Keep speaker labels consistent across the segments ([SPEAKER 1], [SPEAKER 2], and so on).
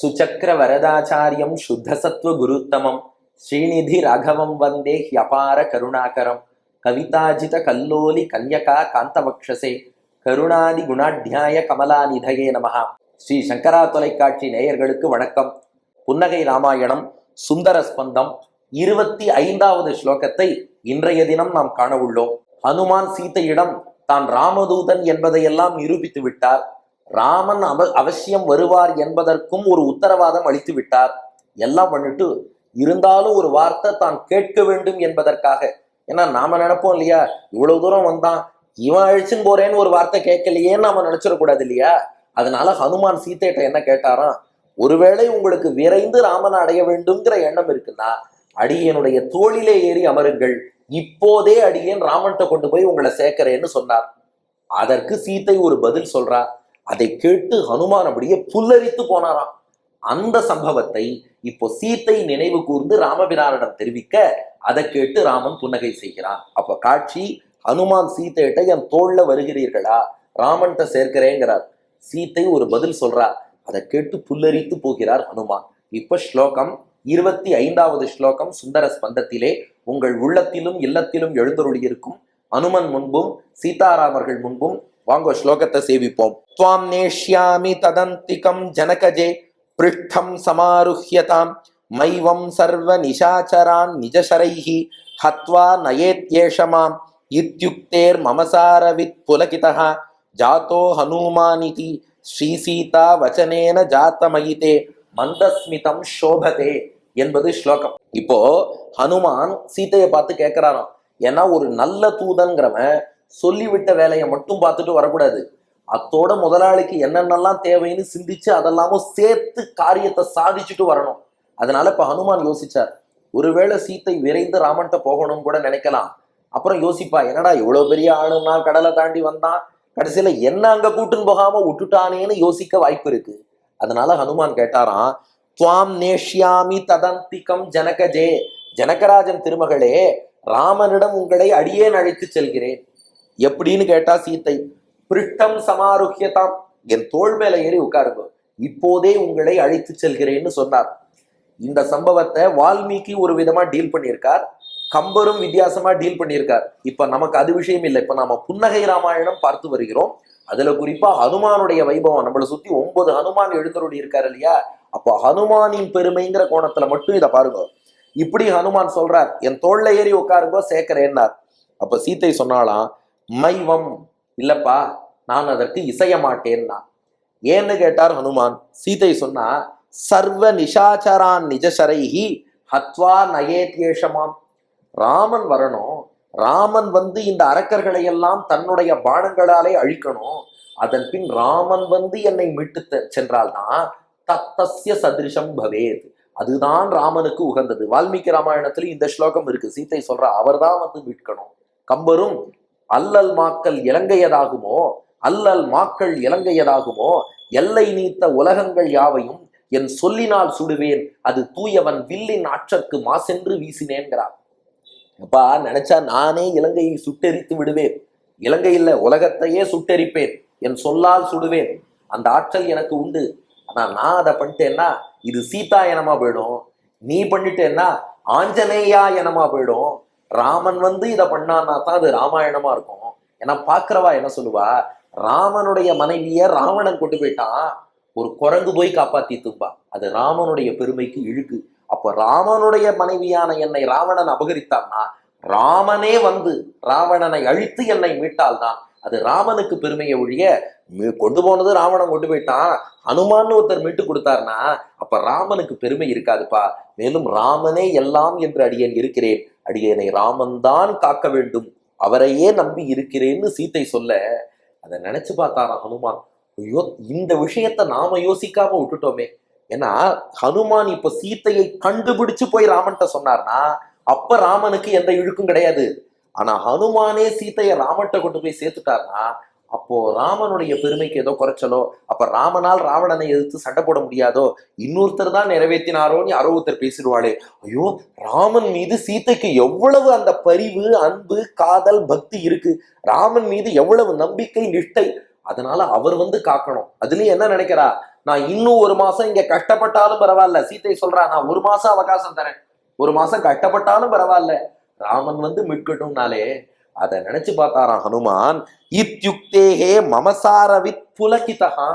[SPEAKER 1] சுச்சக்கர வரதாச்சாரியம் சுத்தசத்வ குருத்தமம் ஸ்ரீநிதி ராகவம் வந்தே ஹியபார கருணாகரம் கவிதாஜித கல்லோலி கன்யகா காந்தவக்ஷசே கருணாதி குணாத்தியாய கமலாநிதயே நமஹா. ஸ்ரீ சங்கரா தொலைக்காட்சி நேயர்களுக்கு வணக்கம். புன்னகை ராமாயணம் சுந்தர ஸ்பந்தம் 25வது ஸ்லோகத்தை இன்றைய தினம் நாம் காண உள்ளோம். ஹனுமான் சீதையிடம் தான் ராமதூதன் என்பதையெல்லாம் நிரூபித்து விட்டார். ராமன் அவசியம் வருவார் என்பதற்கும் ஒரு உத்தரவாதம் அளித்து விட்டார். எல்லாம் பண்ணிட்டு இருந்தாலும் ஒரு வார்த்தை தான் கேட்க வேண்டும் என்பதற்காக, ஏன்னா நாம நினைப்போம் இல்லையா, இவ்வளவு தூரம் வந்தான் இவன் அழிச்சுன்னு போறேன்னு ஒரு வார்த்தை கேட்கலையேன்னு நாம நினைச்சிடக்கூடாது இல்லையா. அதனால ஹனுமான் சீதையிட்ட என்ன கேட்டாராம், ஒருவேளை உங்களுக்கு விரைந்து ராமனை அடைய வேண்டும்ங்கிற எண்ணம் இருக்குன்னா அடியனுடைய தோளிலே ஏறி அமருங்கள், இப்போதே அடியேன் ராமன்கிட்ட கொண்டு போய் உங்களை சேர்க்கிறேன்னு சொன்னார். அதற்கு சீதை ஒரு பதில் சொல்றா. அதை கேட்டு ஹனுமான் அப்படியே புல்லரித்து போனாராம். அந்த சம்பவத்தை இப்போ சீத்தை நினைவு கூர்ந்து ராமபிரானிடம் தெரிவிக்க, அதை கேட்டு ராமன் புன்னகை செய்கிறான். அப்ப காட்சி, ஹனுமான் சீத்தையிட்ட என் தோல்ல வருகிறீர்களா, ராமன்கிட்ட சேர்க்கிறேங்கிறார். சீத்தை ஒரு பதில் சொல்றா. அதை கேட்டு புல்லரித்து போகிறார் ஹனுமான். இப்ப ஸ்லோகம் 25வது ஸ்லோகம் சுந்தர ஸ்பந்தத்திலே உங்கள் உள்ளத்திலும் இல்லத்திலும் எழுந்தருளியிருக்கும் அனுமன் முன்பும் சீதாராமர்கள் முன்பும் வாங்கோ ஸ்லோகத்தை சேவிப்போம். துவாம் நேஷ்யாமி ததந்திகம் ஜனகஜே பிருஷ்டம் சமாருஹ்யதாம் மைவம் சர்வ நிஷாச்சரான் நிஜசரைஹி ஹத்வா நயேத்யேஷமாம் இத்யுக்தேர் மமசாரவித் புலகிதஹ ஜாதோ ஹனுமானிதி ஸ்ரீசீதா வச்சனேன ஜாத்தமயிதே மந்தஸ்மிதம் சோபதே என்பது ஸ்லோகம். இப்போ ஹனுமான் சீதையை பார்த்து கேட்கிறாராம். ஏன்னா ஒரு நல்ல தூதன்கிறவன் சொல்லிவிட்ட வேலையை மட்டும் பார்த்துட்டு வரக்கூடாது. அத்தோட முதலாளிக்கு என்னென்னலாம் தேவைன்னு சிந்திச்சு அதெல்லாமும் சேர்த்து காரியத்தை சாதிச்சுட்டு வரணும். அதனால இப்ப ஹனுமான் யோசிச்சார், ஒருவேளை சீத்தை விரைந்து ராமன்கிட்ட போகணும்னு கூட நினைக்கலாம். அப்புறம் யோசிப்பா, என்னடா இவ்வளவு பெரிய ஆளுன்னா கடலை தாண்டி வந்தான், கடைசியில என்ன அங்க கூட்டுன்னு போகாம விட்டுட்டானேன்னு யோசிக்க வாய்ப்பு இருக்கு. அதனால ஹனுமான் கேட்டாராம், துவாம் நேஷ்யாமி ததந்திகம் ஜனகஜே, ஜனகராஜன் திருமகளே, ராமனிடம் உங்களை அடியேன் அழைத்து செல்கிறேன். எப்படின்னு கேட்டா சீத்தை, பிருஷ்டம் சமாருஹ்யதாம், என் தோள் மேல ஏறி உட்காருங்க, இப்போதே உங்களை அழைத்து செல்கிறேன்னு சொன்னார். இந்த சம்பவத்தை வால்மீகி ஒரு விதமா டீல் பண்ணியிருக்கார், கம்பரும் வித்தியாசமா டீல் பண்ணியிருக்கார். இப்ப நமக்கு அது விஷயம் இல்லை. இப்ப நாம புன்னகை ராமாயணம் பார்த்து வருகிறோம். அதுல குறிப்பா ஹனுமானுடைய வைபவம், நம்மளை சுத்தி 9 ஹனுமான் எழுந்தருளி இருக்காரு இல்லையா. அப்போ ஹனுமானின் பெருமைங்கிற கோணத்துல மட்டும் இதை பாருங்க. இப்படி ஹனுமான் சொல்றார், என் தோல்ல ஏறி உட்காருங்கோ சேர்க்கிறேன்னார். அப்ப சீத்தை சொன்னாலாம், மைவம், இல்லப்பா நான் அதற்கு இசைய மாட்டேன்னா. ஏன்னு கேட்டார் ஹனுமான். சீதை சொன்னா, சர்வ நிஷாச்சரான் நிஜசரைஹி ஹத்வா நயேத்யேஷமாம், ராமன் வரணும், ராமன் வந்து இந்த அரக்கர்களை எல்லாம் தன்னுடைய பானங்களாலே அழிக்கணும், அதன் பின் ராமன் வந்து என்னை மீட்டு சென்றால்தான் தத்தஸ்ய சதிருஷம் பவேத், அதுதான் ராமனுக்கு உகந்தது. வால்மீகி ராமாயணத்துல இந்த ஸ்லோகம் இருக்கு. சீத்தை சொல்ற, அவர்தான் வந்து மீட்கணும். கம்பரும் அல்லல் மாக்கள் இலங்கையதாகுமோ, அல்லல் மாக்கள் இலங்கையதாகுமோ, எல்லை நீத்த உலகங்கள் யாவையும் என் சொல்லினால் சுடுவேன், அது தூயவன் வில்லின் ஆற்றற்கு மாசென்று வீசினேன்கிறார். அப்பா நினைச்சா நானே இலங்கையை சுட்டெரித்து விடுவேன், இலங்கையில் உலகத்தையே சுட்டெரிப்பேன், என் சொல்லால் சுடுவேன், அந்த ஆற்றல் எனக்கு உண்டு. ஆனா நான் அதை பண்ணிட்டேன்னா இது சீதா எனமா போயிடும், நீ பண்ணிட்டேன்னா ஆஞ்சநேயா எனமா போயிடும். ராமன் வந்து இதை பண்ணான்னா தான் அது ராமாயணமா இருக்கும். ஏன்னா பாக்குறவா என்ன சொல்லுவா, ராமனுடைய மனைவிய ராவணன் கொண்டு போயிட்டான், ஒரு குரங்கு போய் காப்பாத்தி தும்பா, அது ராமனுடைய பெருமைக்கு இழுக்கு. அப்ப ராமனுடைய மனைவியான என்னை ராவணன் அபகரித்தான்னா ராமனே வந்து ராவணனை அழித்து என்னை மீட்டால்தான் அது ராமனுக்கு பெருமையை ஒழிய, கொண்டு போனது ராவணன் கொண்டு போயிட்டான், ஹனுமான்னு ஒருத்தர் மீட்டு கொடுத்தாருன்னா அப்ப ராமனுக்கு பெருமை இருக்காதுப்பா. மேலும் ராமனே எல்லாம் என்று அடியேன் இருக்கிறேன், அடியேனை ராமன் தான் காக்க வேண்டும், அவரையே நம்பி இருக்கிறேன்னு சீத்தை சொல்ல, அதை நினைச்சு பார்த்தாராம் ஹனுமான். ஐயோ, இந்த விஷயத்த நாம யோசிக்காம விட்டுட்டோமே. ஏன்னா ஹனுமான் இப்ப சீத்தையை கண்டுபிடிச்சு போய் ராமன்கிட்ட சொன்னார்னா அப்ப ராமனுக்கு எந்த இழுக்கும் கிடையாது. ஆனா ஹனுமானே சீத்தையை ராமன்கிட்ட கொண்டு போய் சேர்த்துட்டார்னா அப்போ ராமனுடைய பெருமைக்கு ஏதோ குறைச்சலோ, அப்ப ராமனால் ராவணனை எதிர்த்து சண்டை போட முடியாதோ, இன்னொருத்தர் தான் நிறைவேற்றினாரோன்னு யாரோ ஒருத்தர் பேசிடுவாளே. ஐயோ, ராமன் மீது சீத்தைக்கு எவ்வளவு அந்த பரிவு, அன்பு, காதல், பக்தி இருக்கு, ராமன் மீது எவ்வளவு நம்பிக்கை, நிஷ்டை, அதனால அவர் வந்து காக்கணும். அதுலயும் என்ன நினைக்கிறா, நான் இன்னும் 1 மாசம் இங்க கஷ்டப்பட்டாலும் பரவாயில்ல. சீத்தை சொல்றா, நான் 1 மாசம் அவகாசம் தரேன், 1 மாசம் கஷ்டப்பட்டாலும் பரவாயில்ல, ராமன் வந்து மீட்கட்டும்னாலே அதை நினைச்சு பார்த்தாராம் ஹனுமான். இத்யுக்தேகே மமசாரவித் புலகிதகா,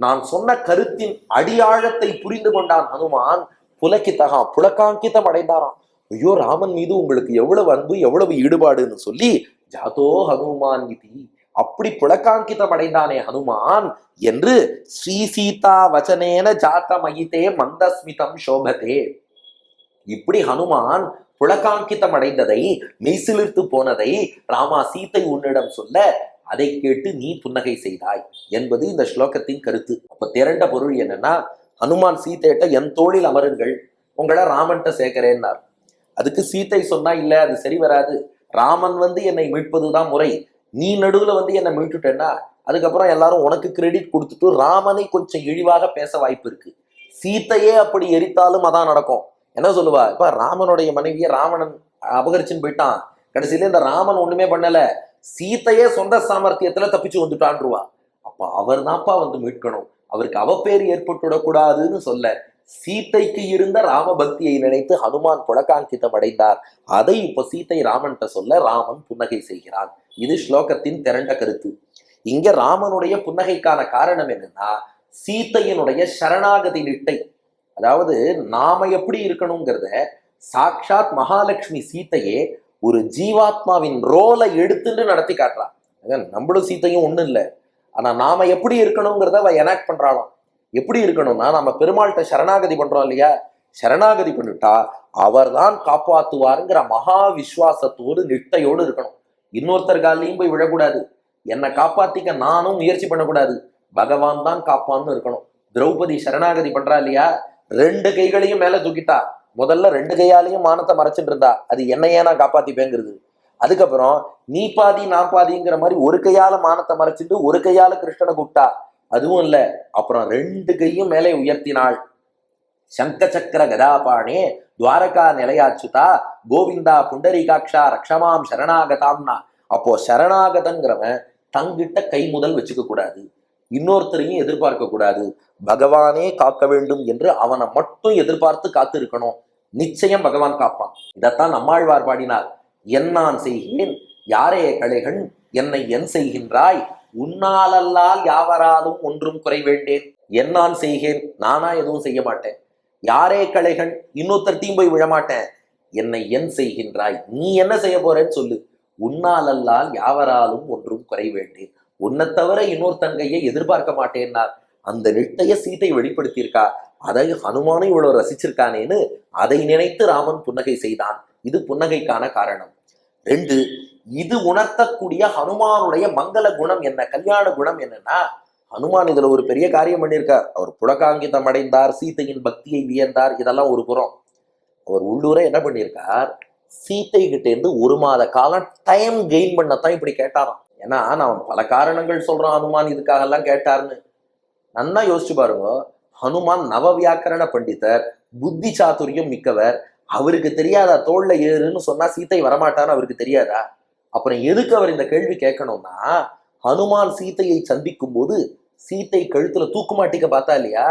[SPEAKER 1] நான் சொன்ன கருத்தின் அடியாழத்தை புரிந்து கொண்டான் ஹனுமான். புலகிதகா, புலகாங்கிதம் அடைந்தாராம். ஐயோ, ராமன் மீது உங்களுக்கு எவ்வளவு அன்பு, எவ்வளவு ஈடுபாடுன்னு சொல்லி ஜாதோ ஹனுமான் இதி, அப்படி புலகாங்கிதம் அடைந்தானே ஹனுமான் என்று ஸ்ரீ சீதா வச்சனேன ஜாத்த மகிதே மந்தஸ்மிதம் சோபதே. இப்படி ஹனுமான் புலகாங்கிதம் அடைந்ததை, மெய்சிலிர்த்து போனதை ராமா சீத்தை உன்னிடம் சொல்ல அதை கேட்டு நீ புன்னகை செய்தாய் என்பது இந்த ஸ்லோகத்தின் கருத்து. அப்ப திரண்ட பொருள் என்னன்னா, ஹனுமான் சீத்தையிட்ட என் தோளில் அமருங்கள், உங்களை ராமன்ட்ட சேர்க்கிறேன்னார். அதுக்கு சீத்தை சொன்னா, இல்ல அது சரி வராது, ராமன் வந்து என்னை மீட்பதுதான் முறை, நீ நடுவுல வந்து என்னை மீட்டுட்டேன்னா அதுக்கப்புறம் எல்லாரும் உனக்கு கிரெடிட் கொடுத்துட்டு ராமனை கொஞ்சம் இழிவாக பேச வாய்ப்பு இருக்கு. சீத்தையே அப்படி எரித்தாலும் அதான் நடக்கும். என்ன சொல்லுவா, இப்ப ராமனுடைய மனைவியை ராவணன் அபகரிச்சுன்னு போயிட்டான், கடைசியில இந்த ராமன் ஒண்ணுமே பண்ணல, சீத்தையே சொந்த சாமர்த்தியத்துல தப்பிச்சு வந்துட்டான்ருவா. அப்ப அவர் தான்ப்பா வந்து மீட்கணும், அவருக்கு அவப்பேறு ஏற்பட்டுடக்கூடாதுன்னு சொல்ல சீத்தைக்கு இருந்த ராம பக்தியை நினைத்து ஹனுமான் புலகாங்கிதம் அடைந்தார். அதை இப்ப சீத்தை ராமன்கிட்ட சொல்ல ராமன் புன்னகை செய்கிறான். இது ஸ்லோகத்தின் திரண்ட கருத்து. இங்க ராமனுடைய புன்னகைக்கான காரணம் என்னன்னா, சீத்தையினுடைய சரணாகதி நிட்டை. அதாவது நாம எப்படி இருக்கணுங்கிறத சாட்சாத் மகாலட்சுமி சீத்தையே ஒரு ஜீவாத்மாவின் ரோலை எடுத்துட்டு நடத்தி காட்டுறான். நம்மளும் சீத்தையும் ஒண்ணும் இல்லை, ஆனா நாம எப்படி இருக்கணுங்கிறத அவ எனாக்ட் பண்றாளாம். எப்படி இருக்கணும்னா, நம்ம பெருமாள்கிட்ட சரணாகதி பண்றோம் இல்லையா, சரணாகதி பண்ணிட்டா அவர் தான் காப்பாத்துவாருங்கிற மகா விஸ்வாசத்தோடு நிட்டையோடு இருக்கணும். இன்னொருத்தர் காலையும் போய் விழக்கூடாது, என்னை காப்பாத்திக்க நானும் முயற்சி பண்ணக்கூடாது, பகவான் தான் காப்பான்னு இருக்கணும். திரௌபதி சரணாகதி பண்றா இல்லையா, 2 கைகளையும் மேல தூக்கிட்டா. முதல்ல 2 கையாலையும் மானத்தை மறைச்சிட்டு இருந்தா, அது என்னையே நான் காப்பாத்திப்பேங்கிறது. அதுக்கப்புறம் நீ பாதி நான் பாதிங்கிற மாதிரி ஒரு கையால மானத்தை மறைச்சிட்டு ஒரு கையால கிருஷ்ணனை கூப்பிட்டா, அதுவும் இல்ல, அப்புறம் 2 கையும் மேலே உயர்த்தினாள். சங்க சக்கர கதாபாணே துவாரகா நிலையாச்சுதா கோவிந்தா புண்டரீகாட்சா ரக்ஷமாம் சரணாகதாம்னா. அப்போ சரணாகதங்கிறவன் தங்கிட்ட கை முதல் வச்சுக்க கூடாது, இன்னொருத்தரையும் எதிர்பார்க்க கூடாது, பகவானே காக்க வேண்டும் என்று அவனை மட்டும் எதிர்பார்த்து காத்து இருக்கணும். நிச்சயம் பகவான் காப்பான். இதைத்தான் நம்மாழ்வார் பாடினார். என்னான் செய்கிறேன் யாரே களைகள் என்னை என் செய்கின்றாய், உன்னாலல்லால் யாவராலும் ஒன்றும் குறைவேண்டேன். என்னான் செய்கிறேன், நானா எதுவும் செய்ய மாட்டேன், யாரே களைகள் இன்னொருத்தர்த்தையும் போய் விழமாட்டேன், என்னை என் செய்கின்றாய், நீ என்ன செய்ய போறேன்னு சொல்லு, உன்னாலல்லால் யாவராலும் ஒன்றும் குறைவேண்டேன், உன்னை தவிர இன்னொருத்தன் கையை எதிர்பார்க்க மாட்டேன்னார். அந்த நிட்டைய சீதை வெளிப்படுத்தியிருக்கா. அதை ஹனுமானை இவ்வளவு ரசிச்சிருக்கானேன்னு அதை நினைத்து ராமன் புன்னகை செய்தான். இது புன்னகைக்கான காரணம். 2, இது உணர்த்தக்கூடிய ஹனுமானுடைய மங்கள குணம் என்ன, கல்யாண குணம் என்னன்னா, ஹனுமான் இதுல ஒரு பெரிய காரியம் பண்ணியிருக்கார். அவர் புலகாங்கிதம் அடைந்தார், சீத்தையின் பக்தியை வியந்தார், இதெல்லாம் ஒரு புறம். அவர் உள்ளூர என்ன பண்ணியிருக்கார், சீத்தை கிட்ட இருந்து 1 மாத காலம் டைம் கெயின் பண்ணத்தான் இப்படி கேட்டாராம். ஏன்னா நான் பல காரணங்கள் சொல்றான் ஹனுமான் இதுக்காக எல்லாம் கேட்டார்னு. நன்னா யோசிச்சு பாருங்க, ஹனுமான் நவ வியாக்கரண பண்டிதர், புத்தி சாதுரியம் மிக்கவர், அவருக்கு தெரியாதா தோல்ல ஏறுன்னு சொன்னா சீத்தை வரமாட்டான்னு அவருக்கு தெரியாதா? அப்புறம் எதுக்கு அவர் இந்த கேள்வி கேட்கணும்னா, ஹனுமான் சீத்தையை சந்திக்கும் போது சீத்தை கழுத்துல தூக்கு மாட்டிக்க பார்த்தா இல்லையா,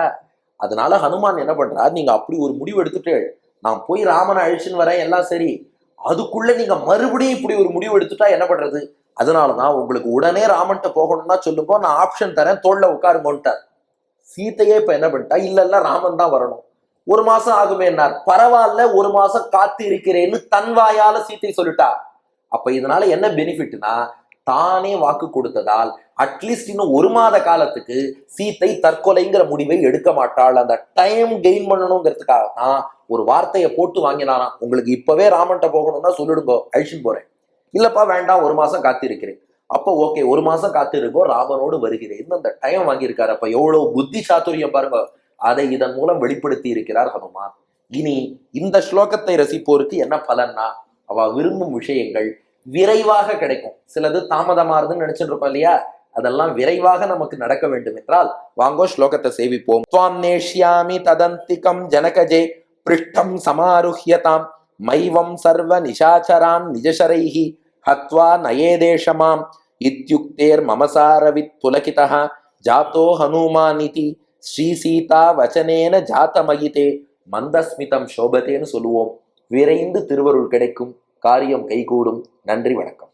[SPEAKER 1] அதனால ஹனுமான் என்ன பண்றார், நீங்க அப்படி ஒரு முடிவு எடுத்துட்டு நான் போய் ராமனை அழிச்சுன்னு வரேன் எல்லாம் சரி, அதுக்குள்ள நீங்க மறுபடியும் இப்படி ஒரு முடிவு எடுத்துட்டா என்ன பண்றது, அதனாலதான் உங்களுக்கு உடனே ராமன்ட்ட போகணும்னா சொல்லுங்க, நான் ஆப்ஷன் தரேன், தோல்ல உட்காருங்கோன்ட்டார். சீத்தையே இப்ப என்ன பண்ணிட்டா, இல்ல ராமன் தான் வரணும், 1 மாசம் ஆகுமே என்னார், பரவாயில்ல 1 மாசம் காத்து இருக்கிறேன்னு தன் வாயால சீத்தை சொல்லிட்டா. அப்ப இதனால என்ன பெனிஃபிட்னா, தானே வாக்கு கொடுத்ததால் அட்லீஸ்ட் இன்னும் 1 மாத காலத்துக்கு சீத்தை தற்கொலைங்கிற முடிவை எடுக்க மாட்டாள். அந்த டைம் கெயின் பண்ணணுங்கிறதுக்காக தான் ஒரு வார்த்தையை போட்டு வாங்கினாராம், உங்களுக்கு இப்பவே ராமன்ட்ட போகணும்னா சொல்லிடுங்கோ, அழிச்சுன்னு போறேன், இல்லப்பா வேண்டாம் 1 மாசம் காத்திருக்கிறேன், அப்போ ஓகே 1 மாசம் காத்திருக்கோ, ராமனோடு வருகிறேன், அந்த டைம் வாங்கியிருக்காரு. அப்ப எவ்வளவு புத்தி சாதுரியம் பாருங்க, அதை இதன் மூலம் வெளிப்படுத்தி இருக்கிறார் ஹனுமான். இனி இந்த ஸ்லோகத்தை ரசிப்போருக்கு என்ன பலன்னா, அவ விரும்பும் விஷயங்கள் விரைவாக கிடைக்கும். சிலது தாமதமாறுதுன்னு நினைச்சுட்டு இருக்கோம் இல்லையா, அதெல்லாம் விரைவாக நமக்கு நடக்க வேண்டும் என்றால் வாங்கோ ஸ்லோகத்தை சேவிப்போம். துவாம் நேஷ்யாமி ததந்திகம் ஜனகஜே பிருஷ்டம் சமாருஹ்யதாம் மைவம் சர்வ நிஷாச்சரான் நிஜசரைஹி ஹத்வா நயேதேஷமாம் இத்யுக்தேர் மமசாரவித் புலகிதஹ ஜாதோ ஹனுமானிதி ஸ்ரீ சீதா வச்சனேன ஜாத்தமகிதே மந்தஸ்மிதம் சோபத்தேன்னு சொல்லுவோம். விரைந்து திருவருள் கிடைக்கும், காரியம் கைகூடும். நன்றி, வணக்கம்.